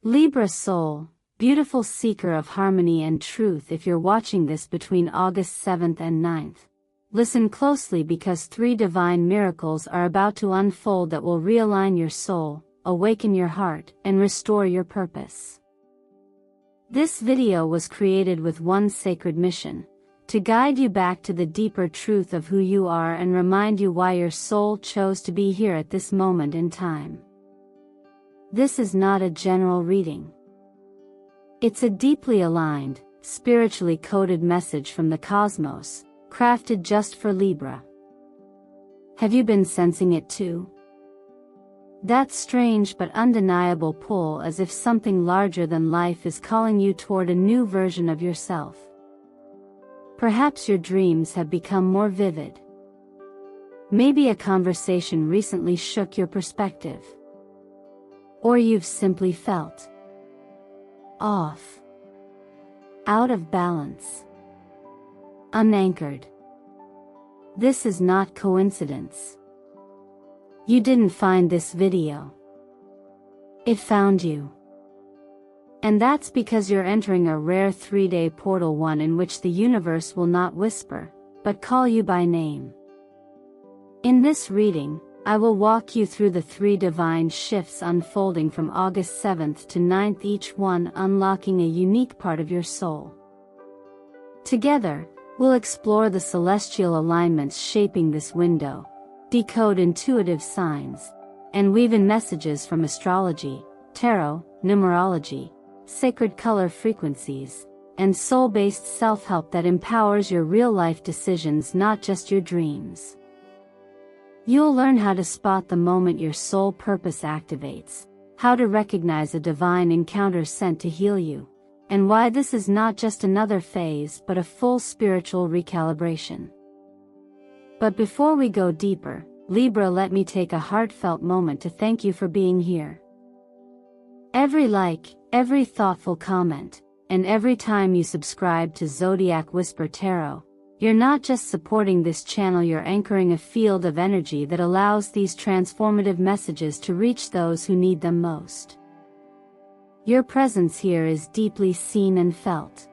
Libra soul, beautiful seeker of harmony and truth, if you're watching this between August 7th and 9th, listen closely because 3 divine miracles are about to unfold that will realign your soul, awaken your heart, and restore your purpose. This video was created with one sacred mission: to guide you back to the deeper truth of who you are and remind you why your soul chose to be here at this moment in time. This is not a general reading. It's a deeply aligned, spiritually coded message from the cosmos, crafted just for Libra. Have you been sensing it too? That strange but undeniable pull, as if something larger than life is calling you toward a new version of yourself. Perhaps your dreams have become more vivid. Maybe a conversation recently shook your perspective. Or you've simply felt off, out of balance, unanchored. This is not coincidence. You didn't find this video. It found you. And that's because you're entering a rare 3-day portal, one in which the universe will not whisper, but call you by name. In this reading, I will walk you through the 3 divine shifts unfolding from August 7th to 9th, each one unlocking a unique part of your soul. Together, we'll explore the celestial alignments shaping this window, decode intuitive signs, and weave in messages from astrology, tarot, numerology, sacred color frequencies, and soul-based self-help that empowers your real-life decisions, not just your dreams. You'll learn how to spot the moment your soul purpose activates, how to recognize a divine encounter sent to heal you, and why this is not just another phase but a full spiritual recalibration. But before we go deeper, Libra, let me take a heartfelt moment to thank you for being here. Every like, every thoughtful comment, and every time you subscribe to Zodiac Whisper Tarot, you're not just supporting this channel, you're anchoring a field of energy that allows these transformative messages to reach those who need them most. Your presence here is deeply seen and felt.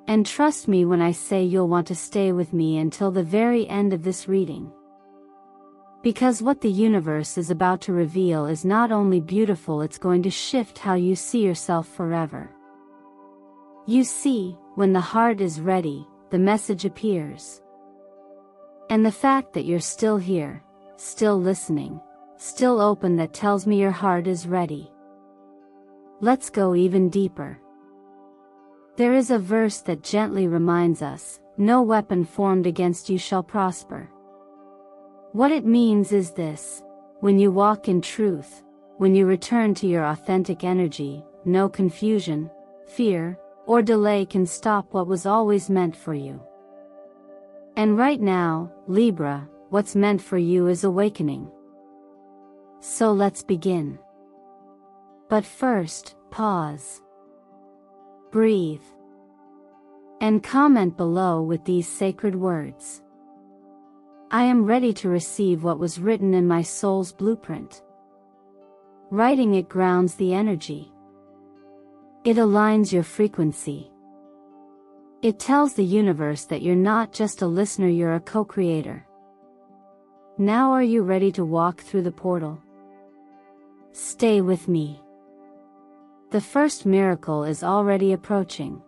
And trust me when I say you'll want to stay with me until the very end of this reading. Because what the universe is about to reveal is not only beautiful, it's going to shift how you see yourself forever. You see, when the heart is ready, the message appears. And the fact that you're still here, still listening, still open, that tells me your heart is ready. Let's go even deeper. There is a verse that gently reminds us, "No weapon formed against you shall prosper." What it means is this: when you walk in truth, when you return to your authentic energy, no confusion, fear, or delay can stop what was always meant for you. And right now, Libra, what's meant for you is awakening. So let's begin. But first, pause. Breathe. And comment below with these sacred words: I am ready to receive what was written in my soul's blueprint. Writing it grounds the energy. It aligns your frequency. It tells the universe that you're not just a listener, you're a co-creator. Now are you ready to walk through the portal? Stay with me. The first miracle is already approaching.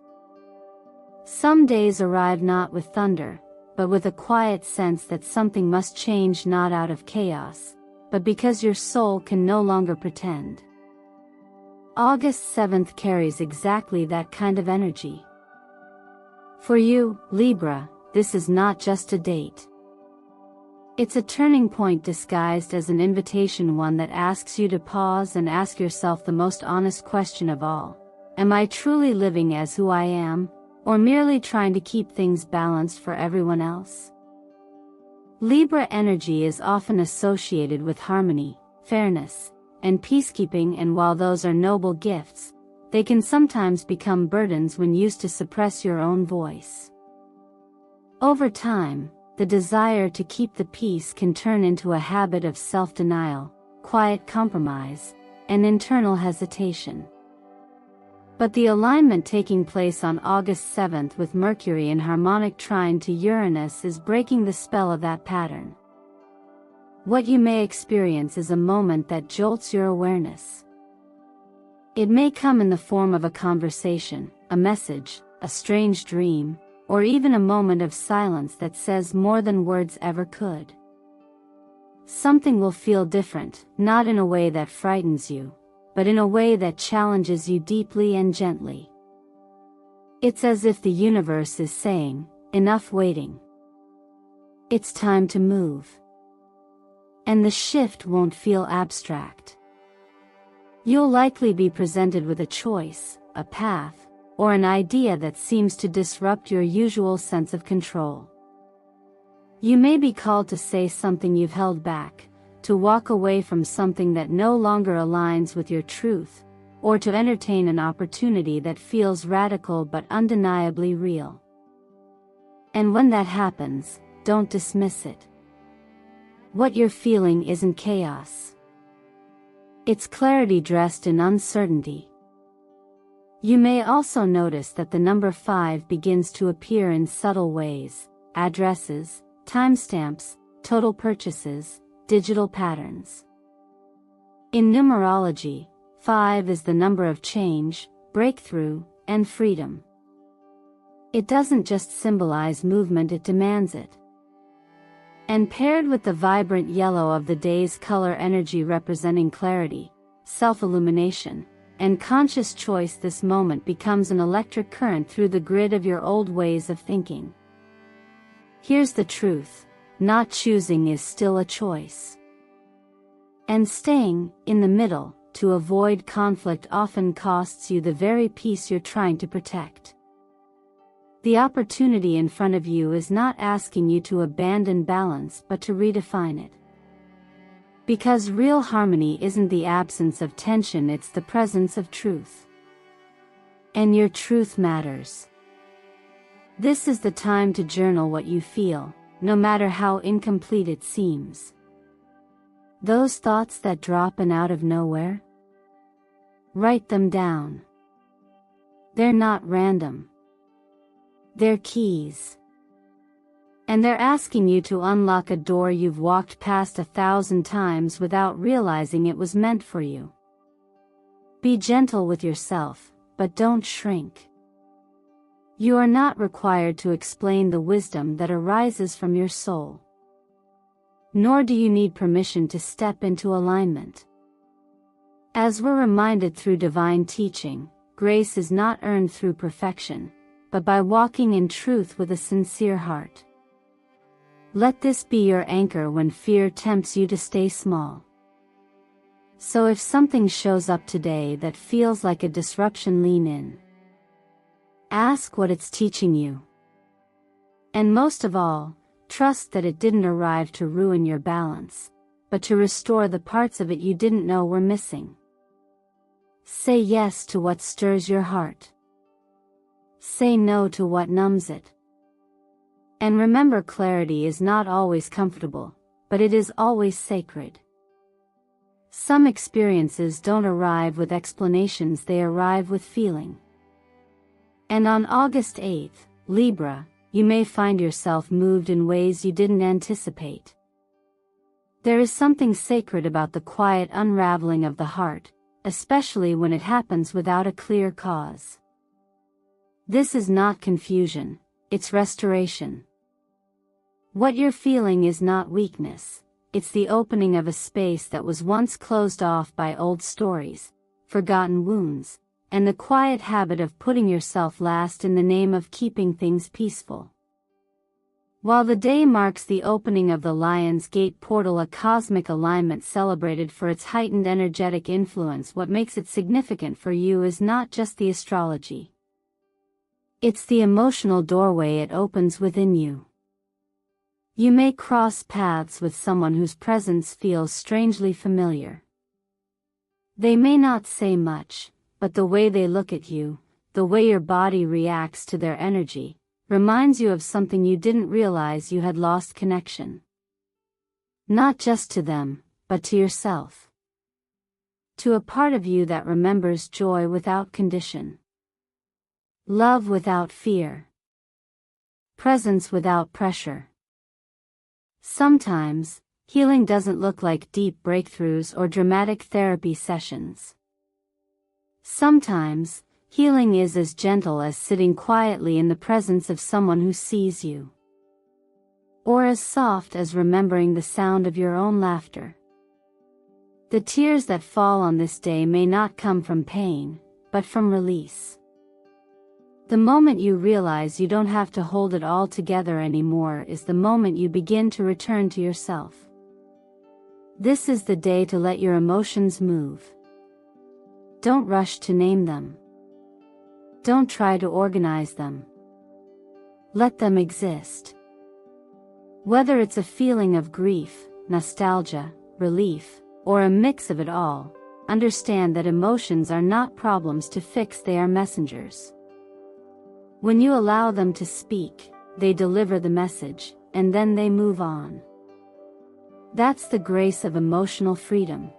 Some days arrive not with thunder, but with a quiet sense that something must change, not out of chaos, but because your soul can no longer pretend. August 7th carries exactly that kind of energy. For you, Libra, this is not just a date. It's a turning point disguised as an invitation, one that asks you to pause and ask yourself the most honest question of all: am I truly living as who I am, or merely trying to keep things balanced for everyone else? Libra energy is often associated with harmony, fairness, and peacekeeping, and while those are noble gifts, they can sometimes become burdens when used to suppress your own voice. Over time, the desire to keep the peace can turn into a habit of self-denial, quiet compromise, and internal hesitation. But the alignment taking place on August 7th with Mercury in harmonic trine to Uranus is breaking the spell of that pattern. What you may experience is a moment that jolts your awareness. It may come in the form of a conversation, a message, a strange dream, or even a moment of silence that says more than words ever could. Something will feel different, not in a way that frightens you, but in a way that challenges you deeply and gently. It's as if the universe is saying, "Enough waiting. It's time to move." And the shift won't feel abstract. You'll likely be presented with a choice, a path, or an idea that seems to disrupt your usual sense of control. You may be called to say something you've held back, to walk away from something that no longer aligns with your truth, or to entertain an opportunity that feels radical but undeniably real. And when that happens, don't dismiss it. What you're feeling isn't chaos. It's clarity dressed in uncertainty. You may also notice that the number 5 begins to appear in subtle ways: addresses, timestamps, total purchases, digital patterns. In numerology, 5 is the number of change, breakthrough, and freedom. It doesn't just symbolize movement, it demands it. And paired with the vibrant yellow of the day's color energy representing clarity, self-illumination, and conscious choice, this moment becomes an electric current through the grid of your old ways of thinking. Here's the truth: not choosing is still a choice. And staying in the middle to avoid conflict often costs you the very peace you're trying to protect. The opportunity in front of you is not asking you to abandon balance but to redefine it. Because real harmony isn't the absence of tension, it's the presence of truth. And your truth matters. This is the time to journal what you feel, no matter how incomplete it seems. Those thoughts that drop in out of nowhere? Write them down. They're not random. They're keys. And they're asking you to unlock a door you've walked past 1,000 times without realizing it was meant for you. Be gentle with yourself, but don't shrink. You are not required to explain the wisdom that arises from your soul. Nor do you need permission to step into alignment. As we're reminded through divine teaching, grace is not earned through perfection, but by walking in truth with a sincere heart. Let this be your anchor when fear tempts you to stay small. So if something shows up today that feels like a disruption, lean in. Ask what it's teaching you. And most of all, trust that it didn't arrive to ruin your balance, but to restore the parts of it you didn't know were missing. Say yes to what stirs your heart. Say no to what numbs it. And remember, clarity is not always comfortable, but it is always sacred. Some experiences don't arrive with explanations, they arrive with feeling. And on August 8th, Libra, you may find yourself moved in ways you didn't anticipate. There is something sacred about the quiet unraveling of the heart, especially when it happens without a clear cause. This is not confusion, it's restoration. What you're feeling is not weakness, it's the opening of a space that was once closed off by old stories, forgotten wounds, and the quiet habit of putting yourself last in the name of keeping things peaceful. While the day marks the opening of the Lion's Gate portal, a cosmic alignment celebrated for its heightened energetic influence, what makes it significant for you is not just the astrology. It's the emotional doorway it opens within you. You may cross paths with someone whose presence feels strangely familiar. They may not say much, but the way they look at you, the way your body reacts to their energy, reminds you of something you didn't realize you had lost connection. Not just to them, but to yourself. to a part of you that remembers joy without condition, love without fear, presence without pressure. Sometimes, healing doesn't look like deep breakthroughs or dramatic therapy sessions. Sometimes, healing is as gentle as sitting quietly in the presence of someone who sees you, or as soft as remembering the sound of your own laughter. The tears that fall on this day may not come from pain, but from release. The moment you realize you don't have to hold it all together anymore is the moment you begin to return to yourself. This is the day to let your emotions move. Don't rush to name them. Don't try to organize them. Let them exist. Whether it's a feeling of grief, nostalgia, relief, or a mix of it all, understand that emotions are not problems to fix, they are messengers. When you allow them to speak, they deliver the message, and then they move on. That's the grace of emotional freedom.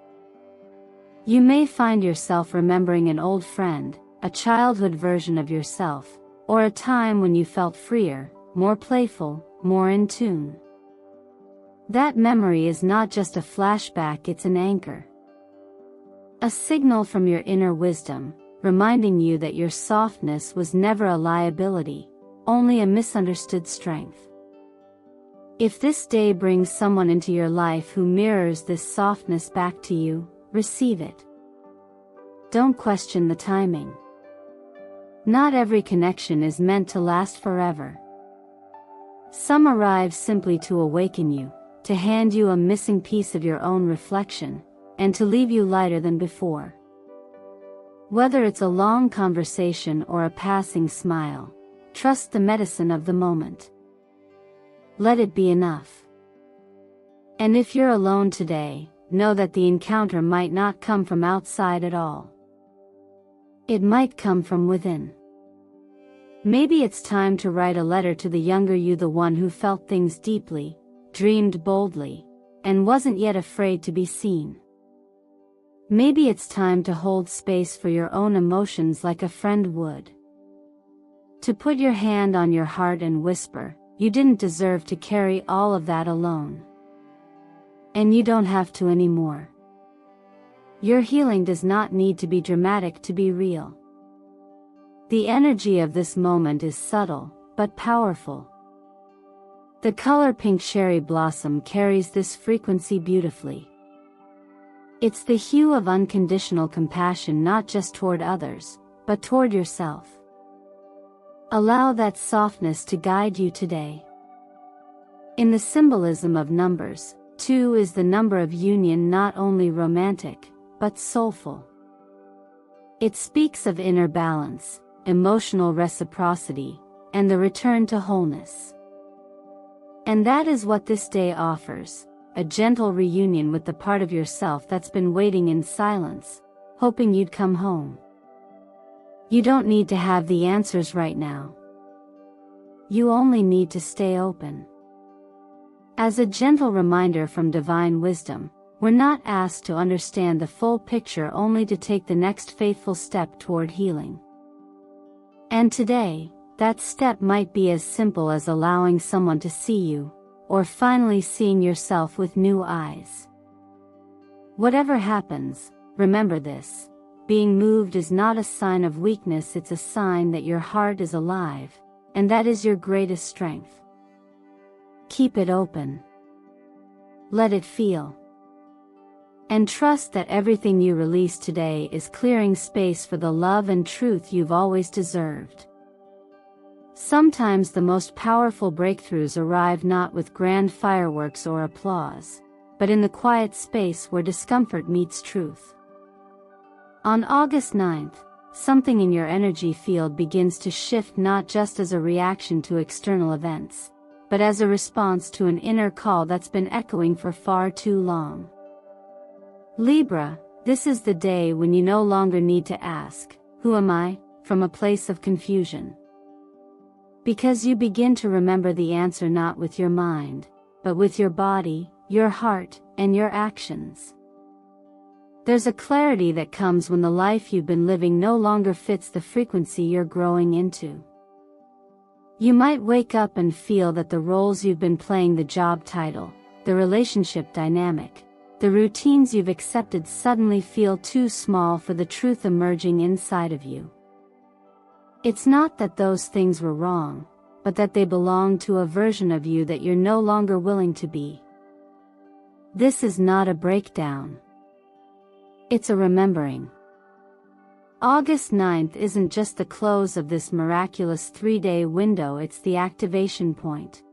You may find yourself remembering an old friend, a childhood version of yourself, or a time when you felt freer, more playful, more in tune. That memory is not just a flashback, it's an anchor. A signal from your inner wisdom, reminding you that your softness was never a liability, only a misunderstood strength. If this day brings someone into your life who mirrors this softness back to you, receive it. Don't question the timing. Not every connection is meant to last forever. Some arrive simply to awaken you, to hand you a missing piece of your own reflection, and to leave you lighter than before. Whether it's a long conversation or a passing smile, trust the medicine of the moment. Let it be enough. And if you're alone today, know that the encounter might not come from outside at all. It might come from within. Maybe it's time to write a letter to the younger you, the one who felt things deeply, dreamed boldly, and wasn't yet afraid to be seen. Maybe it's time to hold space for your own emotions like a friend would. To put your hand on your heart and whisper, you didn't deserve to carry all of that alone. And you don't have to anymore. Your healing does not need to be dramatic to be real. The energy of this moment is subtle, but powerful. The color pink cherry blossom carries this frequency beautifully. It's the hue of unconditional compassion, not just toward others, but toward yourself. Allow that softness to guide you today. In the symbolism of numbers, 2 is the number of union, not only romantic, but soulful. It speaks of inner balance, emotional reciprocity, and the return to wholeness. And that is what this day offers, a gentle reunion with the part of yourself that's been waiting in silence, hoping you'd come home. You don't need to have the answers right now. You only need to stay open. As a gentle reminder from divine wisdom, we're not asked to understand the full picture, only to take the next faithful step toward healing. And today, that step might be as simple as allowing someone to see you, or finally seeing yourself with new eyes. Whatever happens, remember this: being moved is not a sign of weakness, it's a sign that your heart is alive, and that is your greatest strength. Keep it open. Let it feel. And trust that everything you release today is clearing space for the love and truth you've always deserved. Sometimes the most powerful breakthroughs arrive not with grand fireworks or applause, but in the quiet space where discomfort meets truth. On August 9th, something in your energy field begins to shift, not just as a reaction to external events, but as a response to an inner call that's been echoing for far too long. Libra, this is the day when you no longer need to ask, "Who am I?" from a place of confusion. Because you begin to remember the answer not with your mind, but with your body, your heart, and your actions. There's a clarity that comes when the life you've been living no longer fits the frequency you're growing into. You might wake up and feel that the roles you've been playing, the job title, the relationship dynamic, the routines you've accepted suddenly feel too small for the truth emerging inside of you. It's not that those things were wrong, but that they belong to a version of you that you're no longer willing to be. This is not a breakdown. It's a remembering. August 9th isn't just the close of this miraculous 3-day window, it's the activation point.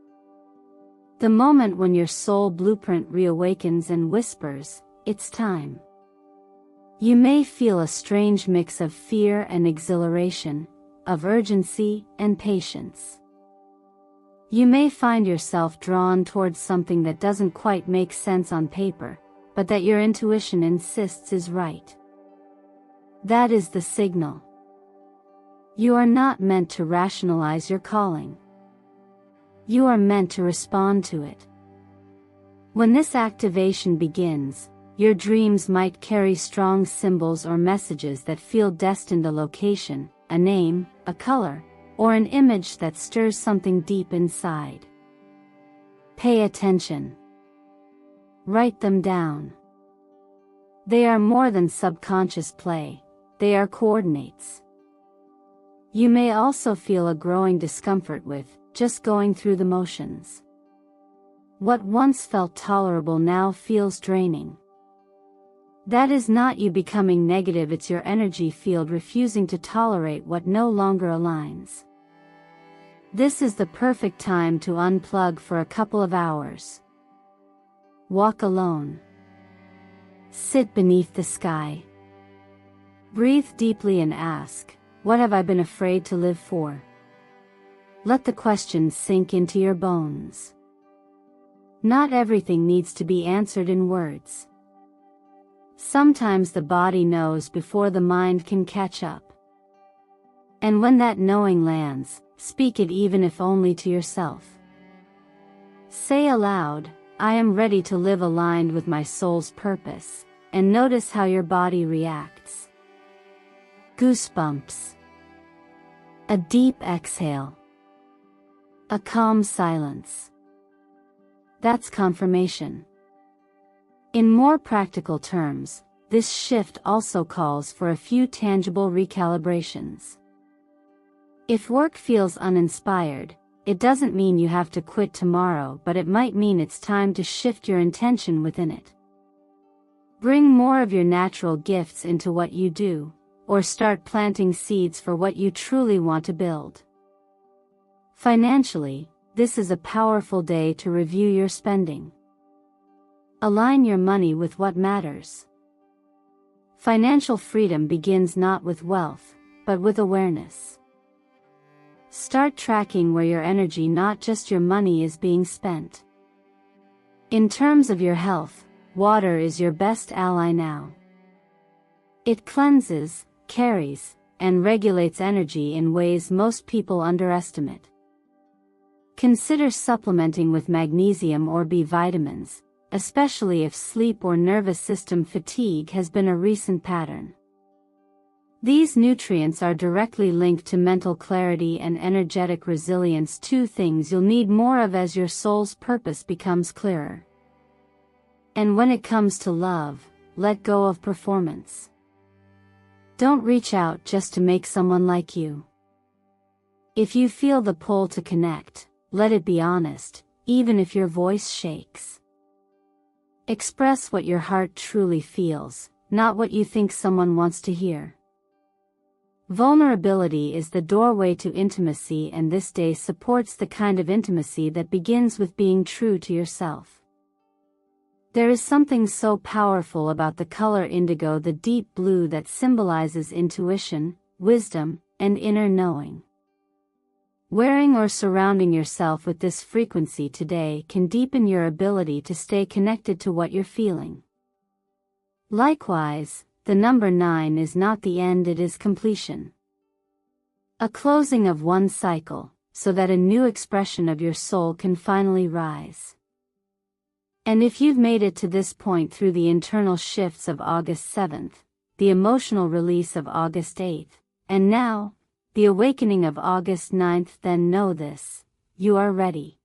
The moment when your soul blueprint reawakens and whispers, "It's time." You may feel a strange mix of fear and exhilaration, of urgency and patience. You may find yourself drawn towards something that doesn't quite make sense on paper, but that your intuition insists is right. That is the signal. You are not meant to rationalize your calling. You are meant to respond to it. When this activation begins, your dreams might carry strong symbols or messages that feel destined: a location, a name, a color, or an image that stirs something deep inside. Pay attention. Write them down. They are more than subconscious play, they are coordinates. You may also feel a growing discomfort with just going through the motions. What once felt tolerable now feels draining. That is not you becoming negative, it's your energy field refusing to tolerate what no longer aligns. This is the perfect time to unplug for a couple of hours. Walk alone. Sit beneath the sky. Breathe deeply and ask, "What have I been afraid to live for?" Let the questions sink into your bones. Not everything needs to be answered in words. Sometimes the body knows before the mind can catch up. And when that knowing lands, speak it, even if only to yourself. Say aloud, "I am ready to live aligned with my soul's purpose," and notice how your body reacts. Goosebumps. A deep exhale. A calm silence. That's confirmation. In more practical terms, this shift also calls for a few tangible recalibrations. If work feels uninspired, it doesn't mean you have to quit tomorrow, but it might mean it's time to shift your intention within it. Bring more of your natural gifts into what you do, or start planting seeds for what you truly want to build. Financially, this is a powerful day to review your spending. Align your money with what matters. Financial freedom begins not with wealth, but with awareness. Start tracking where your energy, not just your money, is being spent. In terms of your health, water is your best ally now. It cleanses, carries, and regulates energy in ways most people underestimate. Consider supplementing with magnesium or B vitamins, especially if sleep or nervous system fatigue has been a recent pattern. These nutrients are directly linked to mental clarity and energetic resilience, two things you'll need more of as your soul's purpose becomes clearer. And when it comes to love, let go of performance. Don't reach out just to make someone like you. If you feel the pull to connect, let it be honest, even if your voice shakes. Express what your heart truly feels, not what you think someone wants to hear. Vulnerability is the doorway to intimacy, and this day supports the kind of intimacy that begins with being true to yourself. There is something so powerful about the color indigo, the deep blue that symbolizes intuition, wisdom, and inner knowing. Wearing or surrounding yourself with this frequency today can deepen your ability to stay connected to what you're feeling. Likewise, the number 9 is not the end, it is completion. A closing of one cycle, so that a new expression of your soul can finally rise. And if you've made it to this point through the internal shifts of August 7th, the emotional release of August 8th, and now, the awakening of August 9th, then know this: you are ready.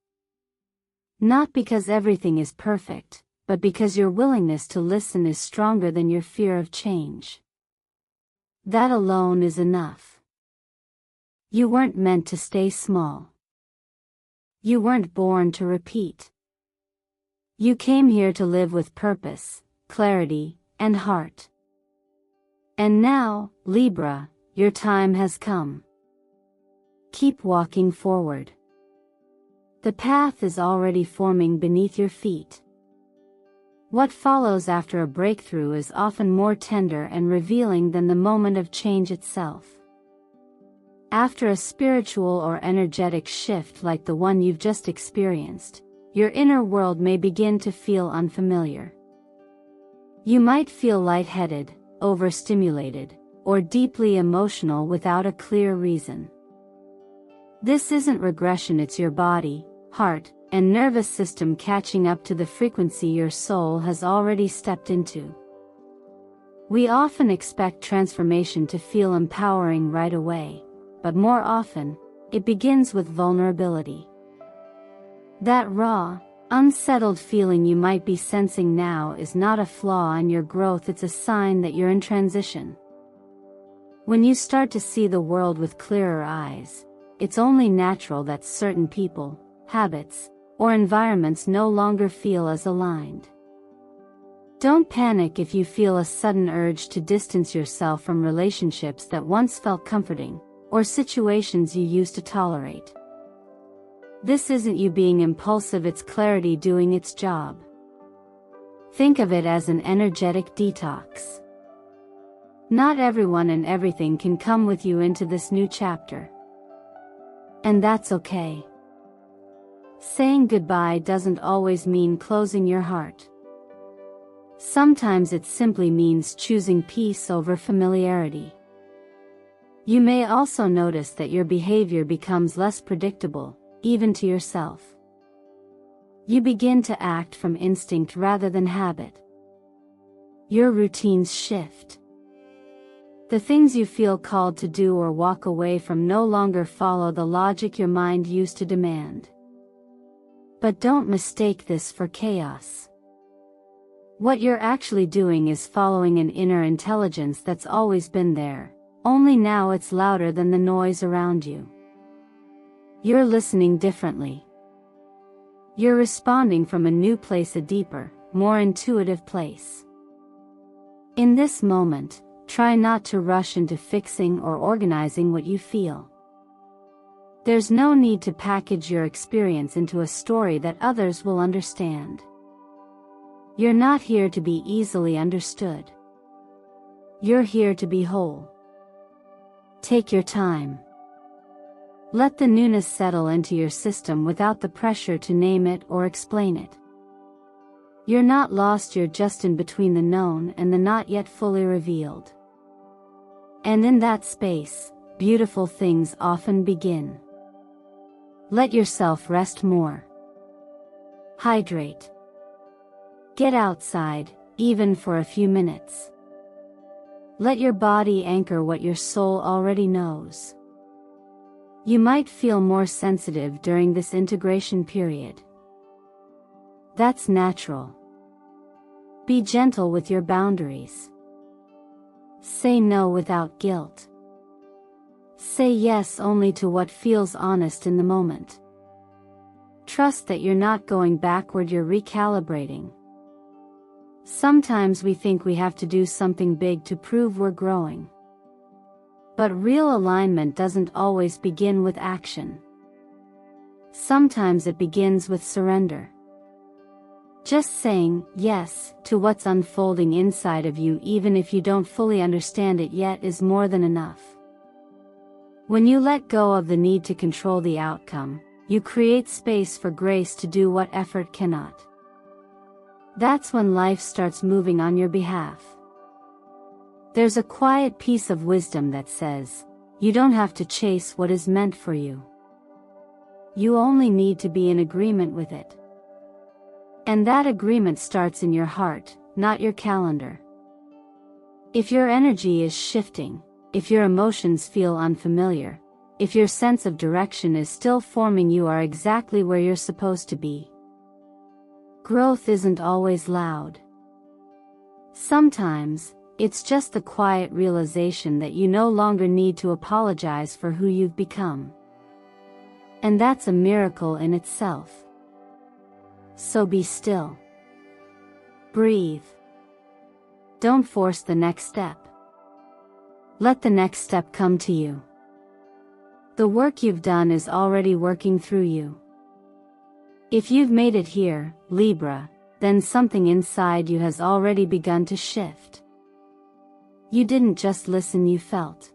Not because everything is perfect, but because your willingness to listen is stronger than your fear of change. That alone is enough. You weren't meant to stay small. You weren't born to repeat. You came here to live with purpose, clarity, and heart. And now, Libra, your time has come. Keep walking forward. The path is already forming beneath your feet. What follows after a breakthrough is often more tender and revealing than the moment of change itself. After a spiritual or energetic shift like the one you've just experienced, your inner world may begin to feel unfamiliar. You might feel lightheaded, overstimulated, or deeply emotional without a clear reason. This isn't regression, it's your body, heart, and nervous system catching up to the frequency your soul has already stepped into. We often expect transformation to feel empowering right away, but more often, it begins with vulnerability. That raw, unsettled feeling you might be sensing now is not a flaw in your growth, it's a sign that you're in transition. When you start to see the world with clearer eyes, it's only natural that certain people, habits, or environments no longer feel as aligned. Don't panic if you feel a sudden urge to distance yourself from relationships that once felt comforting, or situations you used to tolerate. This isn't you being impulsive, it's clarity doing its job. Think of it as an energetic detox. Not everyone and everything can come with you into this new chapter. And that's okay. Saying goodbye doesn't always mean closing your heart. Sometimes it simply means choosing peace over familiarity. You may also notice that your behavior becomes less predictable, even to yourself. You begin to act from instinct rather than habit. Your routines shift. The things you feel called to do or walk away from no longer follow the logic your mind used to demand. But don't mistake this for chaos. What you're actually doing is following an inner intelligence that's always been there, only now it's louder than the noise around you. You're listening differently. You're responding from a new place, a deeper, more intuitive place. In this moment, try not to rush into fixing or organizing what you feel. There's no need to package your experience into a story that others will understand. You're not here to be easily understood. You're here to be whole. Take your time. Let the newness settle into your system without the pressure to name it or explain it. You're not lost, you're just in between the known and the not yet fully revealed. And in that space, beautiful things often begin. Let yourself rest more. Hydrate. Get outside, even for a few minutes. Let your body anchor what your soul already knows. You might feel more sensitive during this integration period. That's natural. Be gentle with your boundaries. Say no without guilt. Say yes only to what feels honest in the moment. Trust that you're not going backward, you're recalibrating. Sometimes we think we have to do something big to prove we're growing. But real alignment doesn't always begin with action. Sometimes it begins with surrender. Just saying yes to what's unfolding inside of you, even if you don't fully understand it yet, is more than enough. When you let go of the need to control the outcome, you create space for grace to do what effort cannot. That's when life starts moving on your behalf. There's a quiet piece of wisdom that says, you don't have to chase what is meant for you. You only need to be in agreement with it. And that agreement starts in your heart, not your calendar. If your energy is shifting, if your emotions feel unfamiliar, if your sense of direction is still forming, you are exactly where you're supposed to be. Growth isn't always loud. Sometimes, it's just the quiet realization that you no longer need to apologize for who you've become. And that's a miracle in itself. So be still. Breathe. Don't force the next step. Let the next step come to you. The work you've done is already working through you. If you've made it here, Libra, then something inside you has already begun to shift. You didn't just listen, you felt.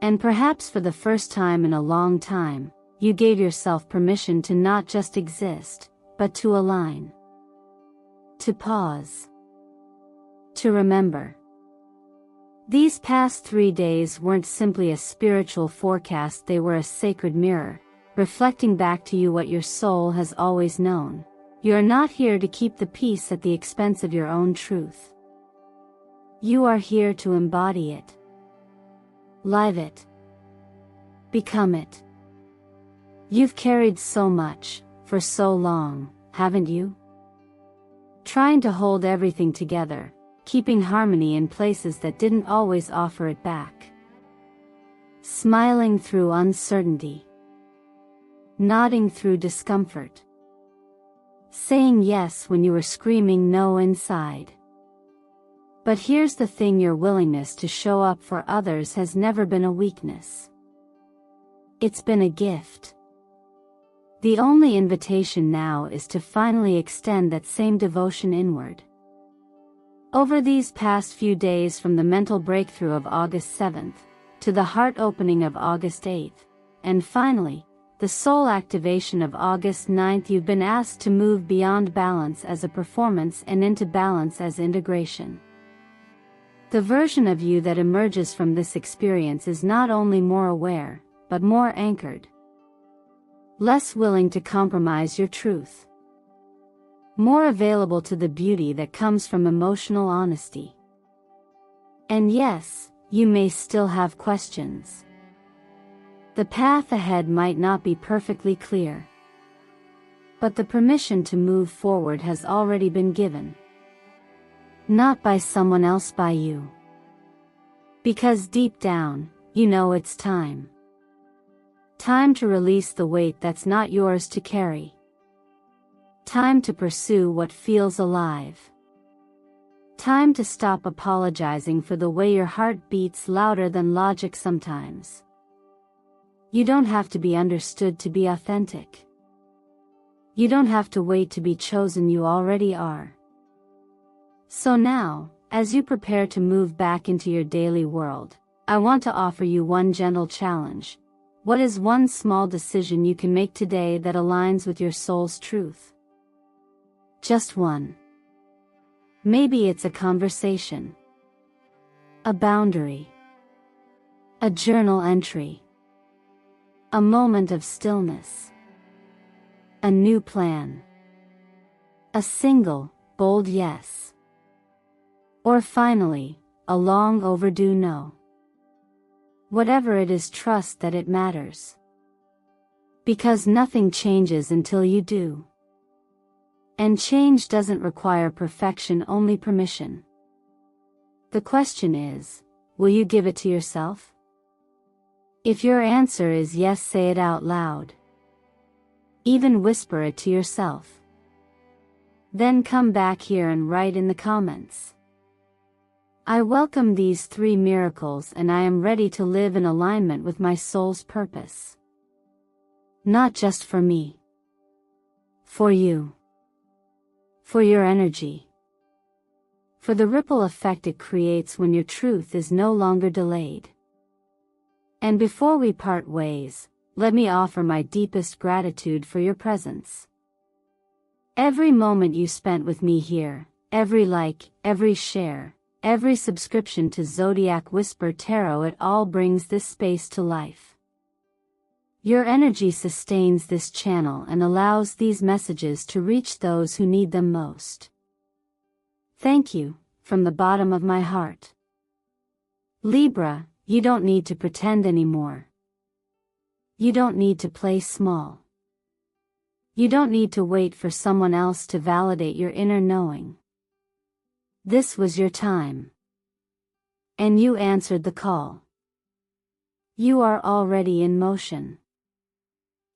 And perhaps for the first time in a long time, you gave yourself permission to not just exist, but to align. To pause. To remember. These past 3 days weren't simply a spiritual forecast, they were a sacred mirror, reflecting back to you what your soul has always known. You are not here to keep the peace at the expense of your own truth. You are here to embody it. Live it. Become it. You've carried so much, for so long, haven't you? Trying to hold everything together, keeping harmony in places that didn't always offer it back. Smiling through uncertainty. Nodding through discomfort. Saying yes when you were screaming no inside. But here's the thing, your willingness to show up for others has never been a weakness. It's been a gift. The only invitation now is to finally extend that same devotion inward. Over these past few days, from the mental breakthrough of August 7th, to the heart opening of August 8th, and finally, the soul activation of August 9th, you've been asked to move beyond balance as a performance and into balance as integration. The version of you that emerges from this experience is not only more aware, but more anchored. Less willing to compromise your truth. More available to the beauty that comes from emotional honesty. And yes, you may still have questions. The path ahead might not be perfectly clear. But the permission to move forward has already been given. Not by someone else, by you. Because deep down, you know it's time. Time to release the weight that's not yours to carry. Time to pursue what feels alive. Time to stop apologizing for the way your heart beats louder than logic sometimes. You don't have to be understood to be authentic. You don't have to wait to be chosen, you already are. So now, as you prepare to move back into your daily world, I want to offer you one gentle challenge. What is one small decision you can make today that aligns with your soul's truth? Just one. Maybe it's a conversation. A boundary. A journal entry. A moment of stillness. A new plan. A single, bold yes. Or finally, a long overdue no. Whatever it is, trust that it matters. Because nothing changes until you do. And change doesn't require perfection, only permission. The question is, will you give it to yourself? If your answer is yes, say it out loud. Even whisper it to yourself. Then come back here and write in the comments. I welcome these 3 miracles and I am ready to live in alignment with my soul's purpose. Not just for me. For you. For your energy. For the ripple effect it creates when your truth is no longer delayed. And before we part ways, let me offer my deepest gratitude for your presence. Every moment you spent with me here, every like, every share, every subscription to Zodiac Whisper Tarot, it all brings this space to life. Your energy sustains this channel and allows these messages to reach those who need them most. Thank you, from the bottom of my heart. Libra, you don't need to pretend anymore. You don't need to play small. You don't need to wait for someone else to validate your inner knowing. This was your time. And you answered the call. You are already in motion.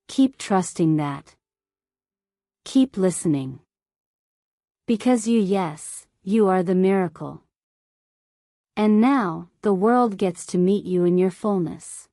Keep trusting that. Keep listening. Because you are the miracle. And now, the world gets to meet you in your fullness.